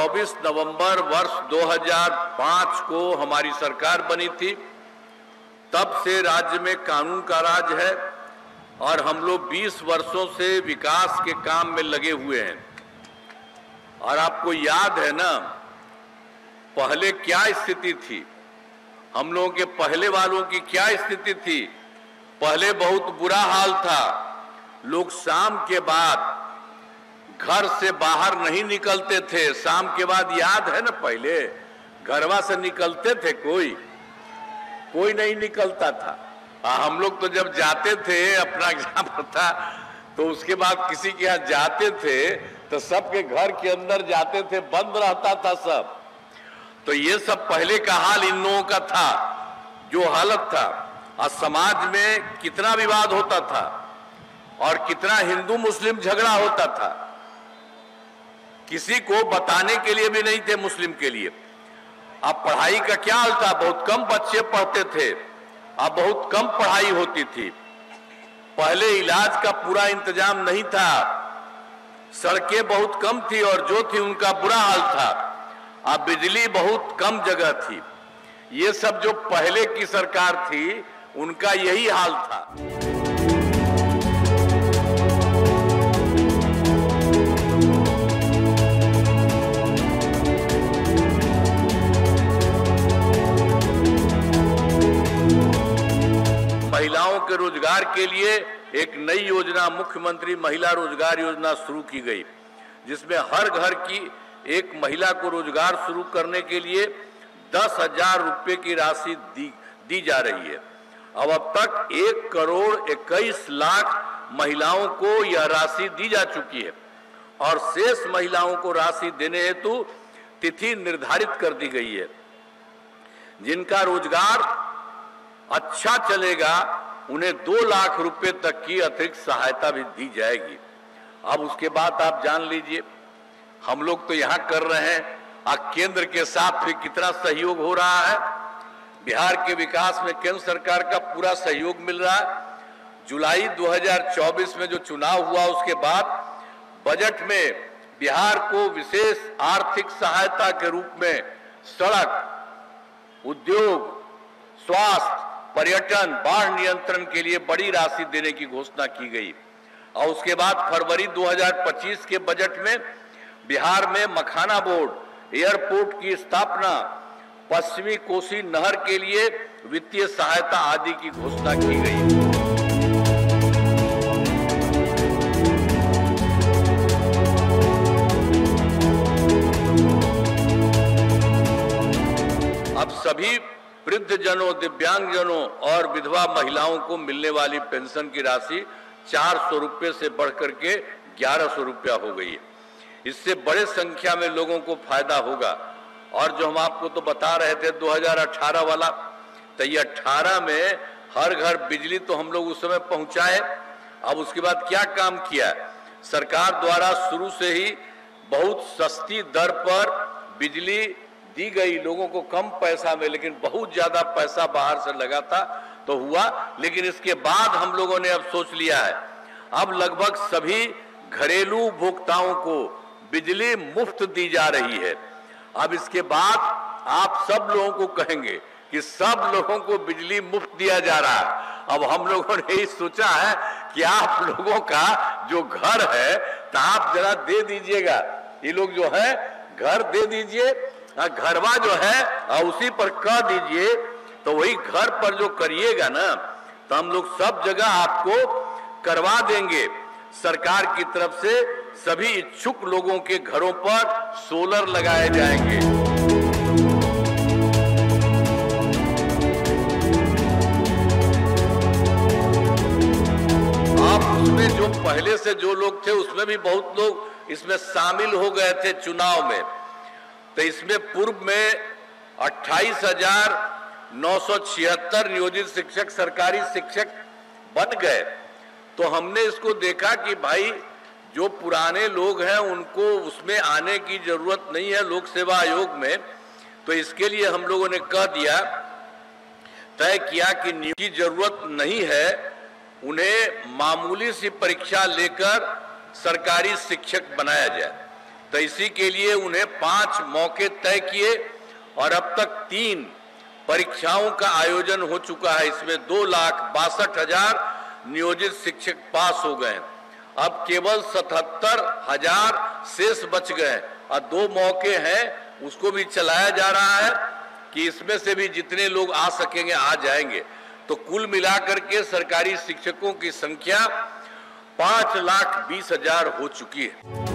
24 नवंबर वर्ष 2005 को हमारी सरकार बनी थी। तब से राज्य में कानून का राज है और हम लोग 20 वर्षों से विकास के काम में लगे हुए हैं। और आपको याद है ना, पहले क्या स्थिति थी, हम लोगों के पहले वालों की क्या स्थिति थी। पहले बहुत बुरा हाल था, लोग शाम के बाद घर से बाहर नहीं निकलते थे। शाम के बाद याद है ना, पहले घरवा से निकलते थे, कोई नहीं निकलता था। हम लोग तो जब जाते थे, अपना एग्जाम था तो उसके बाद किसी के यहाँ जाते थे तो सबके घर के अंदर जाते थे, बंद रहता था सब। तो ये सब पहले का हाल इन लोगों का था, जो हालत था। और समाज में कितना विवाद होता था और कितना हिंदू मुस्लिम झगड़ा होता था, किसी को बताने के लिए भी नहीं थे मुस्लिम के लिए। अब पढ़ाई का क्या हाल था, बहुत कम बच्चे पढ़ते थे, अब बहुत कम पढ़ाई होती थी। पहले इलाज का पूरा इंतजाम नहीं था, सड़कें बहुत कम थी और जो थी उनका बुरा हाल था। अब बिजली बहुत कम जगह थी। ये सब जो पहले की सरकार थी उनका यही हाल था। महिलाओं के रोजगार के लिए एक नई योजना, मुख्यमंत्री महिला रोजगार योजना शुरू की गई, जिसमें हर घर की एक महिला को रोजगार शुरू करने के लिए 10,000 रुपये की राशि दी जा रही है। अब तक 1,21,00,000 महिलाओं को यह राशि दी जा चुकी है और शेष महिलाओं को राशि देने हेतु तिथि निर्धारित कर दी गई है। जिनका रोजगार अच्छा चलेगा उन्हें 2 लाख रुपए तक की अतिरिक्त सहायता भी दी जाएगी। अब उसके बाद आप जान लीजिए, हम लोग तो यहाँ कर रहे हैं, केंद्र के साथ भी कितना सहयोग हो रहा है। बिहार के विकास में केंद्र सरकार का पूरा सहयोग मिल रहा है। जुलाई 2024 में जो चुनाव हुआ उसके बाद बजट में बिहार को विशेष आर्थिक सहायता के रूप में सड़क, उद्योग, स्वास्थ्य, पर्यटन, बाढ़ नियंत्रण के लिए बड़ी राशि देने की घोषणा की गई। और उसके बाद फरवरी 2025 के बजट में बिहार में मखाना बोर्ड, एयरपोर्ट की स्थापना, पश्चिमी कोसी नहर के लिए वित्तीय सहायता आदि की घोषणा की गई। अब सभी वृद्धजनों, दिव्यांगजनों और विधवा महिलाओं को मिलने वाली पेंशन की राशि 400 रुपये से बढ़कर के 1100 रुपया हो गई है। इससे बड़े संख्या में लोगों को फायदा होगा। और जो हम आपको तो बता रहे थे 2018 वाला, तो ये 18 में हर घर बिजली तो हम लोग उस समय पहुंचाए। अब उसके बाद क्या काम किया, सरकार द्वारा शुरू से ही बहुत सस्ती दर पर बिजली दी गई, लोगों को कम पैसा में, लेकिन बहुत ज्यादा पैसा बाहर से लगा था तो हुआ। लेकिन इसके बाद हम लोगों ने अब सोच लिया है, अब लगभग सभी घरेलू उपभोक्ताओं को बिजली मुफ्त दी जा रही है। अब इसके बाद आप सब लोगों को कहेंगे कि सब लोगों को बिजली मुफ्त दिया जा रहा है। अब हम लोगों ने यही सोचा है कि आप लोगों का जो घर है तो आप जरा दे दीजिएगा, ये लोग जो है घर दे दीजिए, घरवा जो है उसी पर कह दीजिए, तो वही घर पर जो करिएगा ना तो हम लोग सब जगह आपको करवा देंगे। सरकार की तरफ से सभी इच्छुक लोगों के घरों पर सोलर लगाए जाएंगे। आप उसमें जो पहले से जो लोग थे उसमें भी बहुत लोग इसमें शामिल हो गए थे चुनाव में। तो इसमें पूर्व में 28,976 नियोजित शिक्षक सरकारी शिक्षक बन गए। तो हमने इसको देखा कि भाई जो पुराने लोग हैं उनको उसमें आने की जरूरत नहीं है लोक सेवा आयोग में। तो इसके लिए हम लोगों ने कह दिया, तय किया कि नियुक्ति की जरूरत नहीं है, उन्हें मामूली सी परीक्षा लेकर सरकारी शिक्षक बनाया जाए। तो इसी के लिए उन्हें 5 मौके तय किए और अब तक 3 परीक्षाओं का आयोजन हो चुका है। इसमें 2,62,000 नियोजित शिक्षक पास हो गए। अब केवल 77,000 शेष बच गए और 2 मौके हैं, उसको भी चलाया जा रहा है कि इसमें से भी जितने लोग आ सकेंगे आ जाएंगे। तो कुल मिलाकर के सरकारी शिक्षकों की संख्या 5,20,000 हो चुकी है।